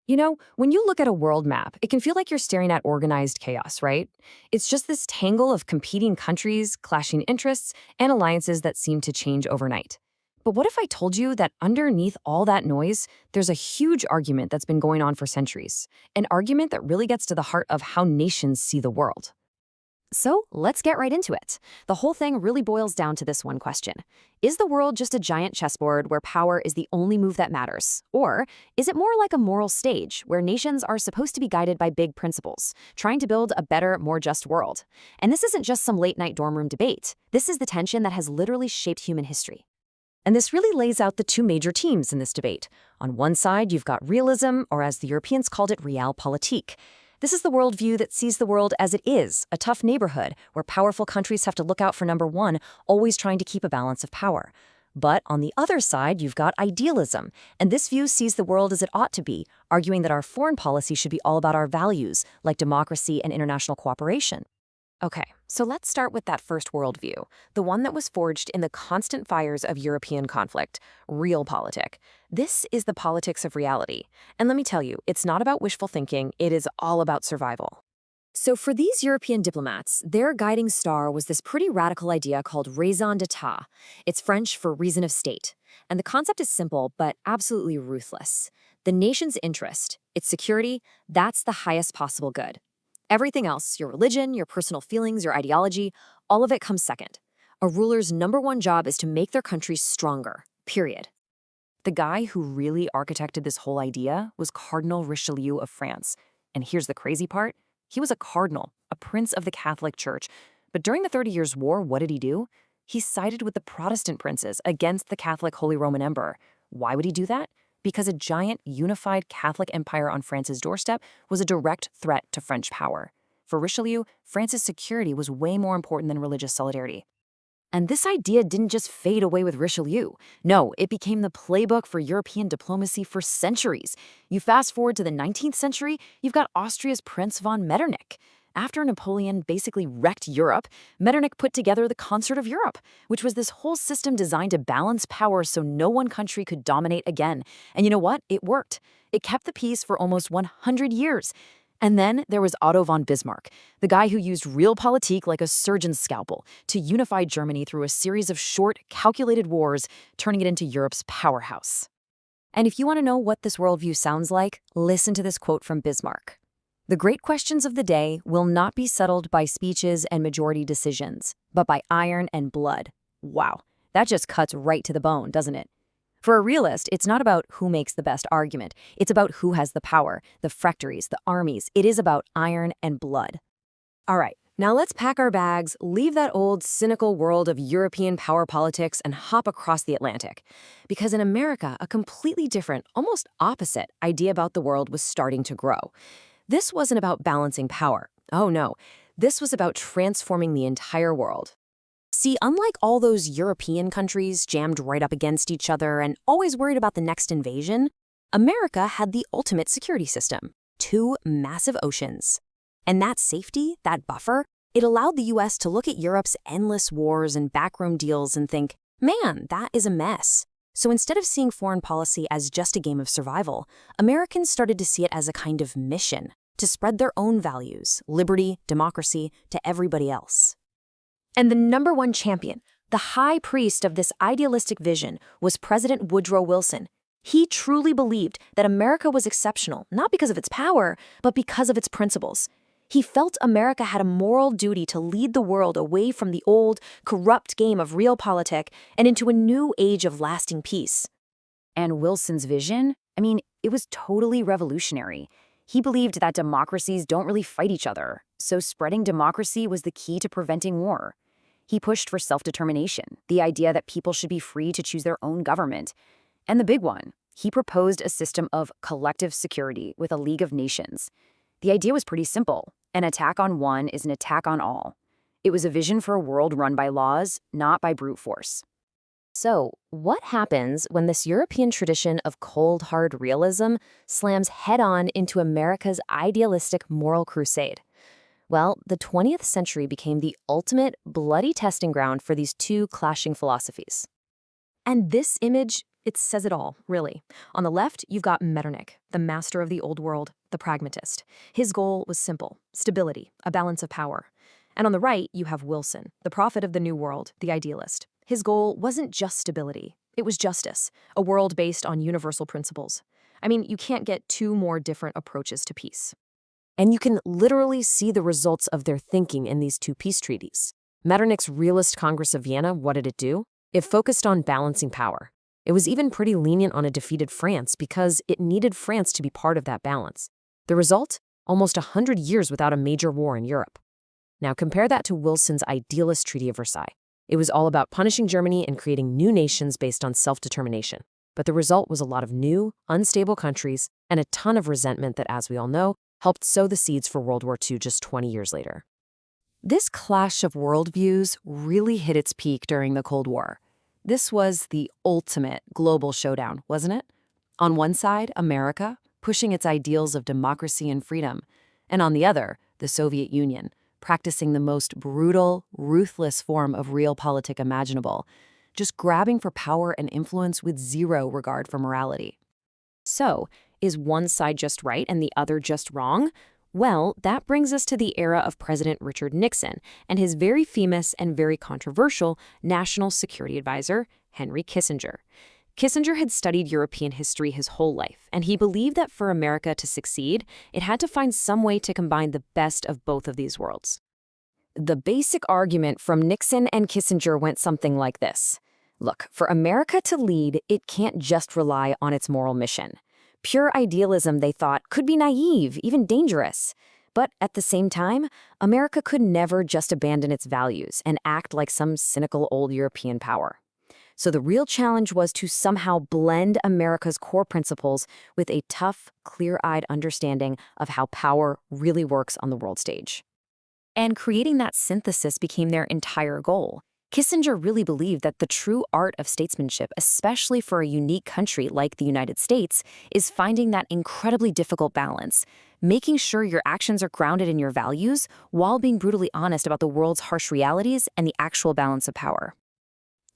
When you look at a world map, it can feel like you're staring at organized chaos, right? It's just this tangle of competing countries, clashing interests, and alliances that seem to change overnight. But what if I told you that underneath all that noise, there's a huge argument that's been going on for centuries? An argument that really gets to the heart of how nations see the world. So let's get right into it. The whole thing really boils down to this one question. Is the world just a giant chessboard where power is the only move that matters? Or is it more like a moral stage where nations are supposed to be guided by big principles, trying to build a better, more just world? And this isn't just some late night dorm room debate. This is the tension that has literally shaped human history. And this really lays out the two major teams in this debate. On one side, you've got realism, or as the Europeans called it, realpolitik. This is the worldview that sees the world as it is, a tough neighborhood where powerful countries have to look out for number one, always trying to keep a balance of power. But on the other side, you've got idealism, and this view sees the world as it ought to be, arguing that our foreign policy should be all about our values, like democracy and international cooperation. Okay, so let's start with that first worldview, the one that was forged in the constant fires of European conflict, realpolitik. This is the politics of reality. And let me tell you, it's not about wishful thinking, it is all about survival. So for these European diplomats, their guiding star was this pretty radical idea called raison d'etat. It's French for reason of state. And the concept is simple, but absolutely ruthless. The nation's interest, its security, that's the highest possible good. Everything else, your religion, your personal feelings, your ideology, all of it comes second. A ruler's number one job is to make their country stronger, period. The guy who really architected this whole idea was Cardinal Richelieu of France. And here's the crazy part. He was a cardinal, a prince of the Catholic Church. But during the 30 Years' War, what did he do? He sided with the Protestant princes against the Catholic Holy Roman Emperor. Why would he do that? Because a giant, unified Catholic empire on France's doorstep was a direct threat to French power. For Richelieu, France's security was way more important than religious solidarity. And this idea didn't just fade away with Richelieu. No, it became the playbook for European diplomacy for centuries. You fast forward to the 19th century, you've got Austria's Prince von Metternich. After Napoleon basically wrecked Europe, Metternich put together the Concert of Europe, which was this whole system designed to balance power so no one country could dominate again. And you know what? It worked. It kept the peace for almost 100 years. And then there was Otto von Bismarck, the guy who used realpolitik like a surgeon's scalpel to unify Germany through a series of short, calculated wars, turning it into Europe's powerhouse. And if you want to know what this worldview sounds like, listen to this quote from Bismarck. The great questions of the day will not be settled by speeches and majority decisions, but by iron and blood. Wow, that just cuts right to the bone, doesn't it? For a realist, it's not about who makes the best argument. It's about who has the power, the factories, the armies. It is about iron and blood. All right, now let's pack our bags, leave that old, cynical world of European power politics, and hop across the Atlantic. Because in America, a completely different, almost opposite idea about the world was starting to grow. This wasn't about balancing power. Oh no, this was about transforming the entire world. See, unlike all those European countries jammed right up against each other and always worried about the next invasion, America had the ultimate security system, two massive oceans. And that safety, that buffer, it allowed the US to look at Europe's endless wars and backroom deals and think, man, that is a mess. So instead of seeing foreign policy as just a game of survival, Americans started to see it as a kind of mission to spread their own values, liberty, democracy, to everybody else. And the number one champion, the high priest of this idealistic vision, was President Woodrow Wilson. He truly believed that America was exceptional, not because of its power, but because of its principles. He felt America had a moral duty to lead the world away from the old, corrupt game of realpolitik and into a new age of lasting peace. And Wilson's vision? It was totally revolutionary. He believed that democracies don't really fight each other, so spreading democracy was the key to preventing war. He pushed for self-determination, the idea that people should be free to choose their own government. And the big one, he proposed a system of collective security with a League of Nations. The idea was pretty simple. An attack on one is an attack on all. It was a vision for a world run by laws, not by brute force. So, what happens when this European tradition of cold, hard realism slams head-on into America's idealistic moral crusade? Well, the 20th century became the ultimate bloody testing ground for these two clashing philosophies. And this image, It says it all, really. On the left, you've got Metternich, the master of the old world, the pragmatist. His goal was simple: stability, a balance of power. And on the right, you have Wilson, the prophet of the new world, the idealist. His goal wasn't just stability, it was justice, a world based on universal principles. I mean, you can't get two more different approaches to peace. And you can literally see the results of their thinking in these two peace treaties. Metternich's Realist Congress of Vienna, what did it do? It focused on balancing power. It was even pretty lenient on a defeated France because it needed France to be part of that balance. The result? Almost 100 years without a major war in Europe. Now compare that to Wilson's idealist Treaty of Versailles. It was all about punishing Germany and creating new nations based on self-determination. But the result was a lot of new, unstable countries and a ton of resentment that, as we all know, helped sow the seeds for World War II just 20 years later. This clash of worldviews really hit its peak during the Cold War. This was the ultimate global showdown, wasn't it? On one side, America, pushing its ideals of democracy and freedom, and on the other, the Soviet Union, practicing the most brutal, ruthless form of realpolitik imaginable, just grabbing for power and influence with zero regard for morality. So, is one side just right and the other just wrong? Well, that brings us to the era of President Richard Nixon and his very famous and very controversial National Security Advisor, Henry Kissinger. Kissinger had studied European history his whole life, and he believed that for America to succeed, it had to find some way to combine the best of both of these worlds. The basic argument from Nixon and Kissinger went something like this. Look, for America to lead, it can't just rely on its moral mission. Pure idealism, they thought, could be naive, even dangerous. But at the same time, America could never just abandon its values and act like some cynical old European power. So the real challenge was to somehow blend America's core principles with a tough, clear-eyed understanding of how power really works on the world stage. And creating that synthesis became their entire goal. Kissinger really believed that the true art of statesmanship, especially for a unique country like the United States, is finding that incredibly difficult balance, making sure your actions are grounded in your values while being brutally honest about the world's harsh realities and the actual balance of power.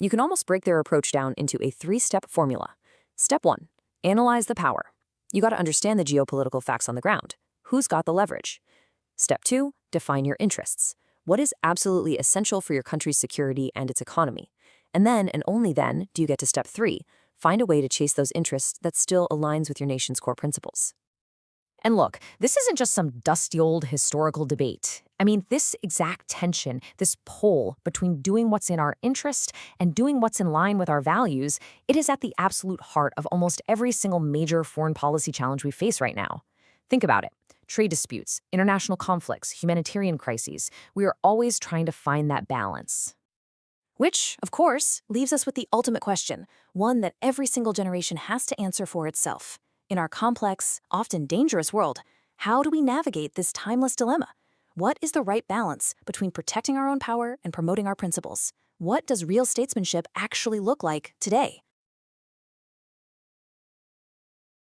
You can almost break their approach down into a 3-step formula. Step 1, analyze the power. You got to understand the geopolitical facts on the ground. Who's got the leverage? Step 2, define your interests. What is absolutely essential for your country's security and its economy? And then, and only then, do you get to step 3, find a way to chase those interests that still aligns with your nation's core principles. And look, this isn't just some dusty old historical debate. I mean, this exact tension, this pull between doing what's in our interest and doing what's in line with our values, it is at the absolute heart of almost every single major foreign policy challenge we face right now. Think about it. Trade disputes, international conflicts, humanitarian crises. We are always trying to find that balance. Which, of course, leaves us with the ultimate question, one that every single generation has to answer for itself. In our complex, often dangerous world, how do we navigate this timeless dilemma? What is the right balance between protecting our own power and promoting our principles? What does real statesmanship actually look like today?